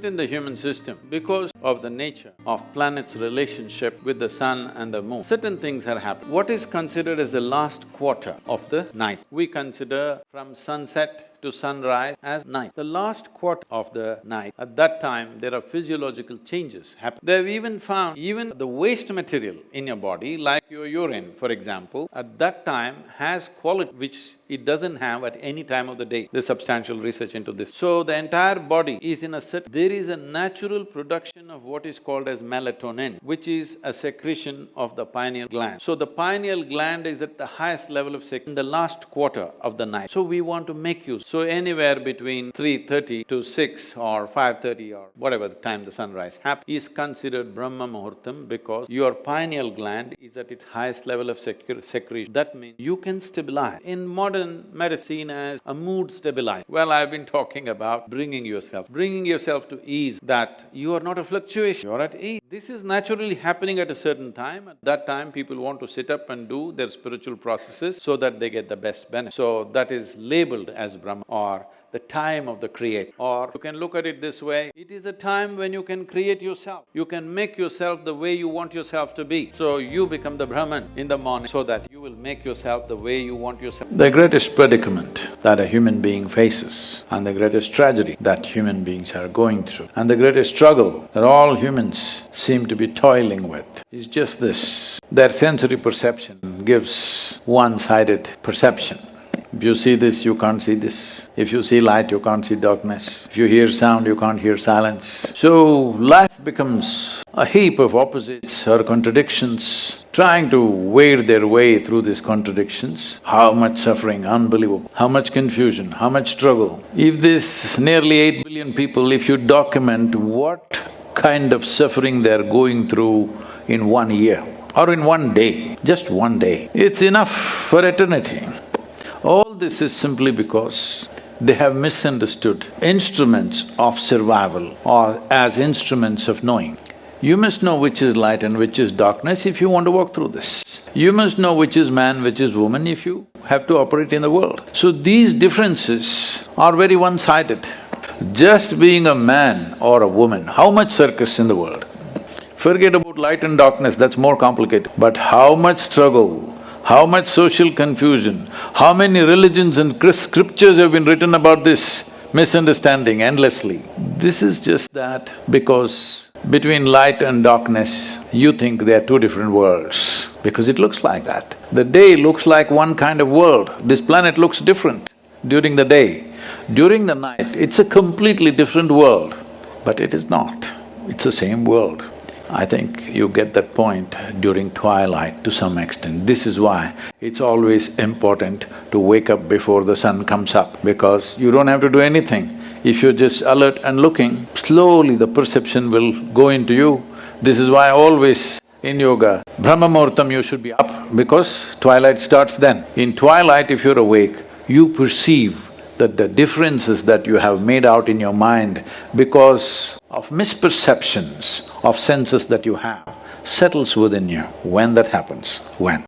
In the human system, because of the nature of planet's relationship with the sun and the moon, certain things are happening. What is considered as the last quarter of the night? We consider from sunset to sunrise as night. The last quarter of the night, at that time, there are physiological changes happen. They've even found even the waste material in your body, like your urine, for example, at that time has quality which it doesn't have at any time of the day. There's substantial research into this. So the entire body is in a certain… There is a natural production of what is called as melatonin, which is a secretion of the pineal gland. So the pineal gland is at the highest level of in the last quarter of the night. So we want to make use. So anywhere between 3:30 to 6 or 5:30 or whatever the time the sunrise happens is considered Brahma Muhurtam because your pineal gland is at its highest level of secretion. That means you can stabilize. In modern medicine as a mood stabilizer, well, I've been talking about bringing yourself to ease, that you are not a fluctuation, you're at ease. This is naturally happening at a certain time. At that time, people want to sit up and do their spiritual processes so that they get the best benefit. So that is labeled as Brahma or the time of the creator. Or you can look at it this way, it is a time when you can create yourself. You can make yourself the way you want yourself to be. So you become the Brahman in the morning so that you will make yourself the way you want yourself. The greatest predicament that a human being faces and the greatest tragedy that human beings are going through and the greatest struggle that all humans seem to be toiling with is just this. Their sensory perception gives one-sided perception. If you see this, you can't see this. If you see light, you can't see darkness. If you hear sound, you can't hear silence. So, life becomes a heap of opposites or contradictions. Trying to wade their way through these contradictions, how much suffering, unbelievable, how much confusion, how much struggle. If this nearly 8 billion people, if you document what kind of suffering they're going through in 1 year or in 1 day, just 1 day, it's enough for eternity. All this is simply because they have misunderstood instruments of survival or as instruments of knowing. You must know which is light and which is darkness if you want to walk through this. You must know which is man, which is woman if you have to operate in the world. So these differences are very one-sided. Just being a man or a woman, how much circus in the world? Forget about light and darkness, that's more complicated. But how much struggle, how much social confusion, how many religions and scriptures have been written about this misunderstanding endlessly. This is just that because between light and darkness, you think they are two different worlds, because it looks like that. The day looks like one kind of world, this planet looks different during the day. During the night, it's a completely different world, but it is not, it's the same world. I think you get that point during twilight to some extent. This is why it's always important to wake up before the sun comes up, because you don't have to do anything. If you're just alert and looking, slowly the perception will go into you. This is why always in yoga, Brahma Muhurtam you should be up because twilight starts then. In twilight, if you're awake, you perceive that the differences that you have made out in your mind because of misperceptions of senses that you have settles within you. When that happens? When?